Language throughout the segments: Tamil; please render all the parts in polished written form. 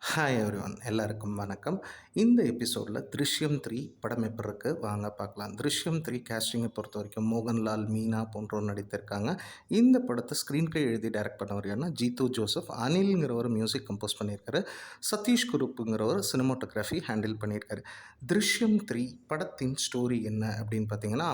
ஹாய் எவ்ரிவன் எல்லாருக்கும் வணக்கம். இந்த எபிசோடில் "திருஷ்யம் 3" படம் எப்படி இருக்கு வாங்க பார்க்கலாம். "திருஷ்யம் 3" கேஸ்டிங்கை பொறுத்த வரைக்கும் மோகன்லால், மீனா போன்றோர் நடித்திருக்காங்க. இந்த படத்தை ஸ்க்ரீன் ப்ளே எழுதி டைரக்ட் பண்ணவர் யாருன்னா ஜீத்து ஜோசப். அனில்ங்கிறவர் மியூசிக் கம்போஸ் பண்ணியிருக்காரு. சதீஷ் குருப்புங்கிறவர் சினிமாட்டோகிராஃபி ஹேண்டில் பண்ணியிருக்காரு. "திருஷ்யம் 3" படத்தின் ஸ்டோரி என்ன அப்படின்னு பார்த்தீங்கன்னா,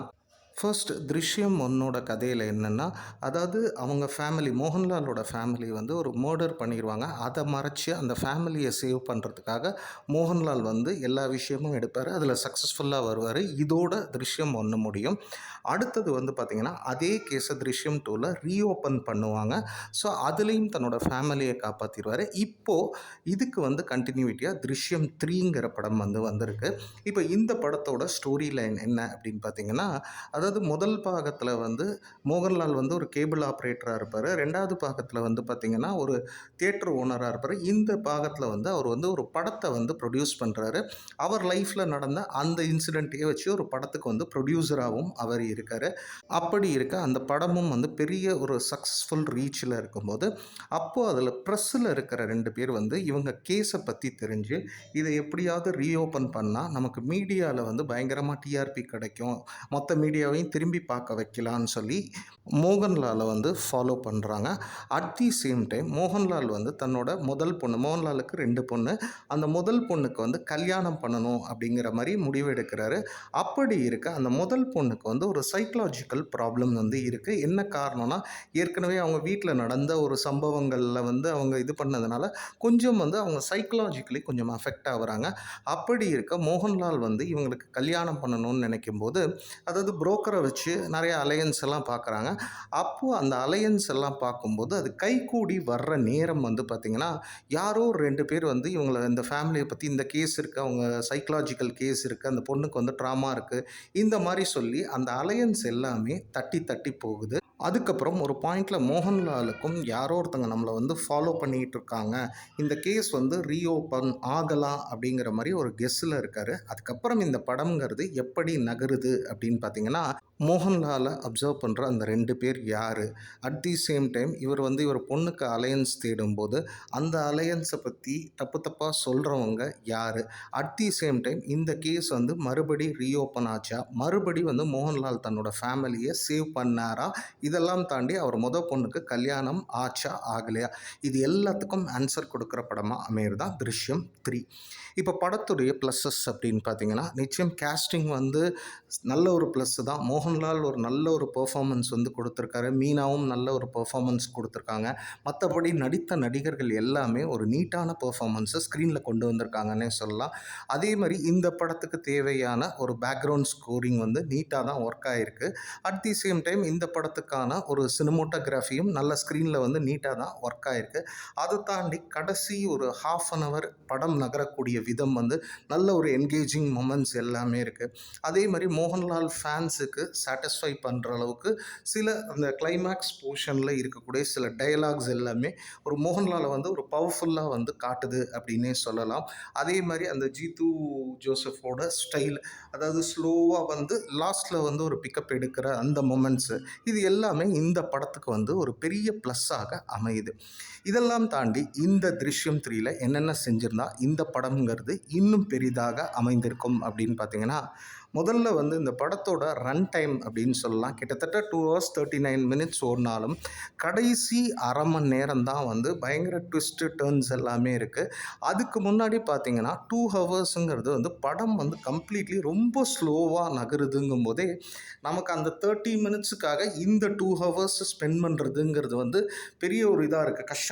ஃபர்ஸ்ட் "திருஷ்யம் 1" கதையில் என்னென்னா, அதாவது அவங்க ஃபேமிலி மோகன்லாலோட ஃபேமிலி வந்து ஒரு மர்டர் பண்ணிடுவாங்க. அதை மறைச்சி அந்த ஃபேமிலியை சேவ் பண்ணுறதுக்காக மோகன்லால் வந்து எல்லா விஷயமும் எடுப்பார். அதில் சக்ஸஸ்ஃபுல்லாக வருவார். இதோட "திருஷ்யம் 1" முடியும். அடுத்தது வந்து பார்த்திங்கன்னா, அதே கேஸை "திருஷ்யம் 2"ல் ரீஓப்பன் பண்ணுவாங்க. ஸோ அதுலேயும் தன்னோட ஃபேமிலியை காப்பாற்றிடுவார். இப்போது இதுக்கு வந்து கண்டினியூட்டியாக "திருஷ்யம் 3" படம் வந்து வந்திருக்கு. இப்போ இந்த படத்தோட ஸ்டோரி லைன் என்ன அப்படின்னு பார்த்தீங்கன்னா, அதாவது முதல் பாகத்தில் வந்து மோகன்லால் வந்து ஒரு கேபிள் ஆப்ரேட்டராக இருப்பார். 2வது பாகத்தில் வந்து பார்த்திங்கன்னா ஒரு தியேட்டர் ஓனராக இருப்பார். இந்த பாகத்தில் வந்து அவர் வந்து ஒரு படத்தை வந்து ப்ரொடியூஸ் பண்ணுறாரு. அவர் லைஃப்பில் நடந்த அந்த இன்சிடெண்ட்டையே வச்சு ஒரு படத்துக்கு வந்து ப்ரொடியூசராகவும் அவர் இருக்கார். அப்படி இருக்க அந்த படமும் வந்து பெரிய ஒரு சக்ஸஸ்ஃபுல் ரீச்சில் இருக்கும்போது, அப்போது அதில் ப்ரெஸ்ஸில் இருக்கிற 2 பேர் வந்து இவங்க கேஸை பற்றி தெரிஞ்சு இதை எப்படியாவது ரீஓப்பன் பண்ணால் நமக்கு மீடியாவில் வந்து பயங்கரமாக டிஆர்பி கிடைக்கும், மொத்த மீடியாவையும் திரும்பி பார்க்க வைக்கலான்னு சொல்லி மோகன்லாலை வந்து ஃபாலோ பண்ணுறாங்க. At the same time Mohanlal வந்து தன்னோட முதல் பொண்ணு, மோகன்லாலுக்கு 2 பொண்ணு, அந்த முதல் பொண்ணுக்கு வந்து கல்யாணம் பண்ணணும் அப்படிங்கிற மாதிரி முடிவு எடுக்கிறாரு. அப்படி இருக்க அந்த முதல் பொண்ணுக்கு வந்து ஒரு சைக்கலாஜிக்கல் ப்ராப்ளம் வந்து இருக்குது. என்ன காரணம்னா, ஏற்கனவே அவங்க வீட்டில் நடந்த ஒரு சம்பவங்களில் வந்து அவங்க இது பண்ணதுனால கொஞ்சம் வந்து அவங்க சைக்கலாஜிக்கலி கொஞ்சம் அஃபெக்ட் ஆகுறாங்க. அப்படி இருக்க மோகன்லால் வந்து இவங்களுக்கு கல்யாணம் பண்ணணும்னு நினைக்கும்போது, அதாவது புரோக்கரை வச்சு நிறைய அலையன்ஸ் எல்லாம் பார்க்குறாங்க. அப்போது அந்த அலையன்ஸ் எல்லாம் பார்க்கும்போது அது கைகூடி வர்ற நேரம் வந்து பார்த்திங்கன்னா, யாரோ 2 பேர் வந்து இவங்கள இந்த ஃபேமிலியை பற்றி இந்த கேஸ் இருக்குது, அவங்க சைக்கலாஜிக்கல் கேஸ் இருக்குது, அந்த பொண்ணுக்கு வந்து ட்ராமா இருக்குது, இந்த மாதிரி சொல்லி அந்த அலையன்ஸ் எல்லாமே தட்டி தட்டி போகுது. அதுக்கப்புறம் ஒரு பாயிண்டில் மோகன்லாலுக்கும் யாரோ ஒருத்தங்க நம்மளை வந்து ஃபாலோ பண்ணிகிட்டு இருக்காங்க, இந்த கேஸ் வந்து ரீஓப்பன் ஆகலாம் அப்படிங்கிற மாதிரி ஒரு கெஸ்ஸில் இருக்கார். அதுக்கப்புறம் இந்த படம்ங்கிறது எப்படி நகருது அப்படின்னு பார்த்தீங்கன்னா, மோகன்லாலை அப்சர்வ் பண்ணுற அந்த 2 பேர் யார், அட் தி சேம் டைம் இவர் வந்து இவர் பொண்ணுக்கு அலையன்ஸ் தேடும்போது அந்த அலையன்ஸை பற்றி தப்பு தப்பாக சொல்கிறவங்க யார், அட் தி சேம் டைம் இந்த கேஸ் வந்து மறுபடி ரீஓப்பன் ஆச்சா, மறுபடி வந்து மோகன்லால் தன்னோட ஃபேமிலியை சேவ் பண்ணாரா, இதெல்லாம் தாண்டி அவர் பொண்ணுக்கு கல்யாணம் ஆச்சா ஆகலையா, இது எல்லாத்துக்கும் ஆன்சர் கொடுக்குற படமாக அமையிறது தான் "திருஷ்யம் 3". இப்போ படத்துடைய ப்ளஸ்ஸஸ் அப்படின்னு பார்த்தீங்கன்னா, நிச்சயம் கேஸ்டிங் வந்து நல்ல ஒரு ப்ளஸ்ஸு தான். மோகன்லால் ஒரு நல்ல ஒரு பெர்ஃபார்மன்ஸ் வந்து கொடுத்துருக்காரு. மீனாவும் நல்ல ஒரு பெர்ஃபார்மன்ஸ் கொடுத்துருக்காங்க. மற்றபடி நடித்த நடிகர்கள் எல்லாமே ஒரு நீட்டான பெர்ஃபார்மன்ஸை ஸ்க்ரீனில் கொண்டு வந்திருக்காங்கன்னே சொல்லலாம். அதே மாதிரி இந்த படத்துக்கு தேவையான ஒரு பேக்ரவுண்ட் ஸ்கோரிங் வந்து நீட்டாக தான் ஒர்க் ஆகிருக்கு. அட் தி சேம் டைம் இந்த படத்துக்கான ஒரு சினிமோட்டோகிராஃபியும் நல்ல ஸ்க்ரீனில் வந்து நீட்டாக தான் ஒர்க் ஆகிருக்கு. அதை தாண்டி கடைசி ஒரு ½ அன் ஹவர் படம் நகரக்கூடிய விதம் வந்து நல்ல ஒரு என்கேஜிங் மொமெண்ட்ஸ் எல்லாமே இருக்குது. அதே மாதிரி மோகன்லால் ஃபேன்ஸுக்கு சாட்டிஸ்ஃபை பண்ணுற அளவுக்கு சில அந்த கிளைமேக்ஸ் போர்ஷனில் இருக்கக்கூடிய சில டயலாக்ஸ் எல்லாமே ஒரு மோகன்லாலை வந்து ஒரு பவர்ஃபுல்லாக வந்து காட்டுது அப்படின்னே சொல்லலாம். அதே மாதிரி அந்த ஜீத்து ஜோசஃபோட ஸ்டைல், அதாவது ஸ்லோவாக வந்து லாஸ்ட்டில் வந்து ஒரு பிக்கப் எடுக்கிற அந்த மொமெண்ட்ஸு, இது எல்லாமே இந்த படத்துக்கு வந்து ஒரு பெரிய ப்ளஸ்ஸாக அமையுது. இதெல்லாம் தாண்டி இந்த "திருஷ்யம் 3"ல என்னென்ன செஞ்சுருந்தா இந்த படம்ங்கிறது இன்னும் பெரிதாக அமைந்திருக்கும் அப்படின்னு பார்த்தீங்கன்னா, முதல்ல வந்து இந்த படத்தோட ரன் டைம் அப்படின்னு சொல்லலாம். கிட்டத்தட்ட 2 hours 39 minutes ஓடினாலும் கடைசி ½ மணி நேரம் தான் வந்து பயங்கர ட்விஸ்ட்டு டர்ன்ஸ் எல்லாமே இருக்குது. அதுக்கு முன்னாடி பார்த்தீங்கன்னா 2 ஹவர்ஸுங்கிறது வந்து படம் வந்து கம்ப்ளீட்லி ரொம்ப ஸ்லோவாக நகருதுங்கும் போதே நமக்கு அந்த 30 மினிட்ஸுக்காக இந்த 2 ஹவர்ஸ் ஸ்பெண்ட் பண்ணுறதுங்கிறது வந்து பெரிய ஒரு இதாக இருக்குது, கஷ்டமாக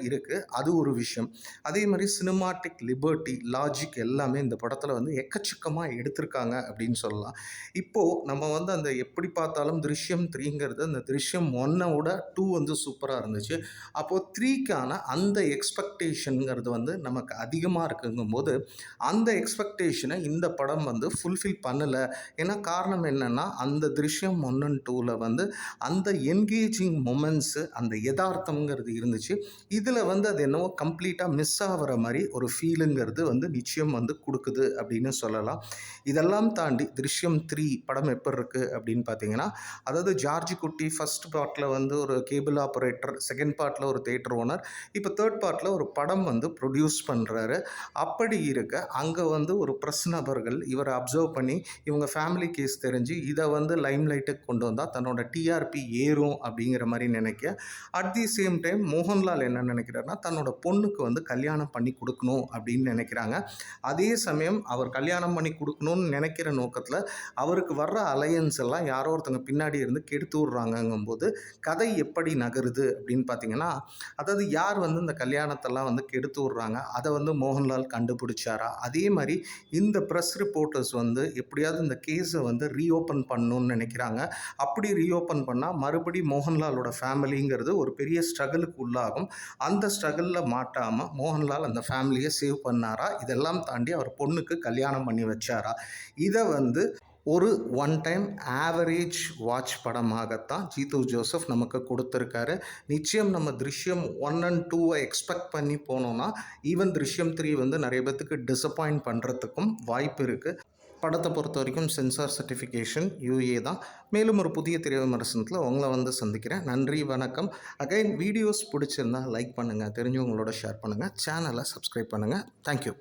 இருக்குது. அது ஒரு விஷயம். அதே மாதிரி சினிமாட்டிக் லிபர்ட்டி, லாஜிக் எல்லாமே இந்த படத்தில் வந்து எக்கச்சக்கமாக எடுத்திருக்காங்க அப்படின்னு சொல்லலாம். இப்போது நம்ம வந்து அந்த எப்படி பார்த்தாலும் "திருஷ்யம் 3"ங்கிறது அந்த "திருஷ்யம் 1"ஓட 2 வந்து சூப்பராக இருந்துச்சு. அப்போது 3க்கான அந்த எக்ஸ்பெக்டேஷனுங்கிறது வந்து நமக்கு அதிகமாக இருக்குங்கும்போது, அந்த எக்ஸ்பெக்டேஷனை இந்த படம் வந்து ஃபுல்ஃபில் பண்ணலை. ஏன்னா காரணம் என்னென்னா, அந்த "திருஷ்யம் 1 அண்ட் 2"ல வந்து அந்த என்கேஜிங் மொமெண்ட்ஸு, அந்த எதார்த்தம்ங்கிறது இருந்துச்சு. இதில் வந்து அது என்னவோ கம்ப்ளீட்டாக மிஸ் ஆகிற மாதிரி ஒரு ஃபீலுங்கிறது வந்து நிச்சயம் வந்து கொடுக்குது அப்படின்னு சொல்லலாம். இதெல்லாம் தாண்டி தாண்டி திருஷ்யம் 3 படம் எப்போ இருக்குது அப்படின்னு பார்த்தீங்கன்னா, அதாவது ஜார்ஜ் குட்டி ஃபர்ஸ்ட் பார்ட்டில் வந்து ஒரு கேபிள் ஆப்ரேட்டர், செகண்ட் பார்ட்டில் ஒரு தியேட்டர் ஓனர், இப்போ தேர்ட் பார்ட்டில் ஒரு படம் வந்து ப்ரொடியூஸ் பண்ணுறாரு. அப்படி இருக்க அங்கே வந்து ஒரு ப்ரெஸ் நபர்கள் இவரை அப்சர்வ் பண்ணி இவங்க ஃபேமிலி கேஸ் தெரிஞ்சு இதை வந்து லைம் லைட்டுக்கு கொண்டு வந்தால் தன்னோட டிஆர்பி ஏறும் அப்படிங்கிற மாதிரி நினைக்க, at the same time Mohanlal என்ன நினைக்கிறாருன்னா தன்னோட பொண்ணுக்கு வந்து கல்யாணம் பண்ணி கொடுக்கணும் அப்படின்னு நினைக்கிறாங்க. அதே சமயம் அவர் கல்யாணம் பண்ணி கொடுக்கணும்னு நினைக்கிற நோக்கத்தில் அவருக்கு வர்ற அலையன்ஸ் எல்லாம் யாரோ ஒருத்தங்க பின்னாடி இருந்து கெடுத்து விட்றாங்கங்கும்போது கதை எப்படி நகருது அப்படின்னு பார்த்தீங்கன்னா, அதாவது யார் வந்து இந்த கல்யாணத்தெல்லாம் வந்து கெடுத்து விட்றாங்க அதை வந்து மோகன்லால் கண்டுபிடிச்சாரா, அதே மாதிரி இந்த ப்ரெஸ் ரிப்போர்ட்டர்ஸ் வந்து எப்படியாவது இந்த கேஸை வந்து ரீஓப்பன் பண்ணணும்னு நினைக்கிறாங்க. அப்படி ரீஓப்பன் பண்ணால் மறுபடி மோகன்லாலோட ஃபேமிலிங்கிறது ஒரு பெரிய ஸ்ட்ரகிளுக்கு உள்ளாகும். அந்த ஸ்ட்ரகிளில் மாட்டாமல் மோகன்லால் அந்த ஃபேமிலியை சேவ் பண்ணாரா, இதெல்லாம் தாண்டி அவர் பொண்ணுக்கு கல்யாணம் பண்ணி வச்சாரா, இதை வந்து ஒரு ஒன் டைம் ஆவரேஜ் வாட்ச் படமாகத்தான் ஜீத்து ஜோசப் நமக்கு கொடுத்துருக்காரு. நிச்சயம் நம்ம திருஷ்யம் 1 and 2 எக்ஸ்பெக்ட் பண்ணி போனோம்னா ஈவன் திருஷ்யம் 3 வந்து நிறைய பேத்துக்கு டிசப்பாயிண்ட் பண்ணுறதுக்கும் வாய்ப்பு இருக்குது. படத்தை பொறுத்த வரைக்கும் சென்சார் சர்டிஃபிகேஷன் யூஏ தான். மேலும் ஒரு புதிய திரை விமர்சனத்தில் உங்களை வந்து சந்திக்கிறேன். நன்றி, வணக்கம். அகைன் வீடியோஸ் பிடிச்சிருந்தா லைக் பண்ணுங்கள், தெரிஞ்சவங்களோட ஷேர் பண்ணுங்கள், சேனலை சப்ஸ்கிரைப் பண்ணுங்கள். தேங்க்யூ.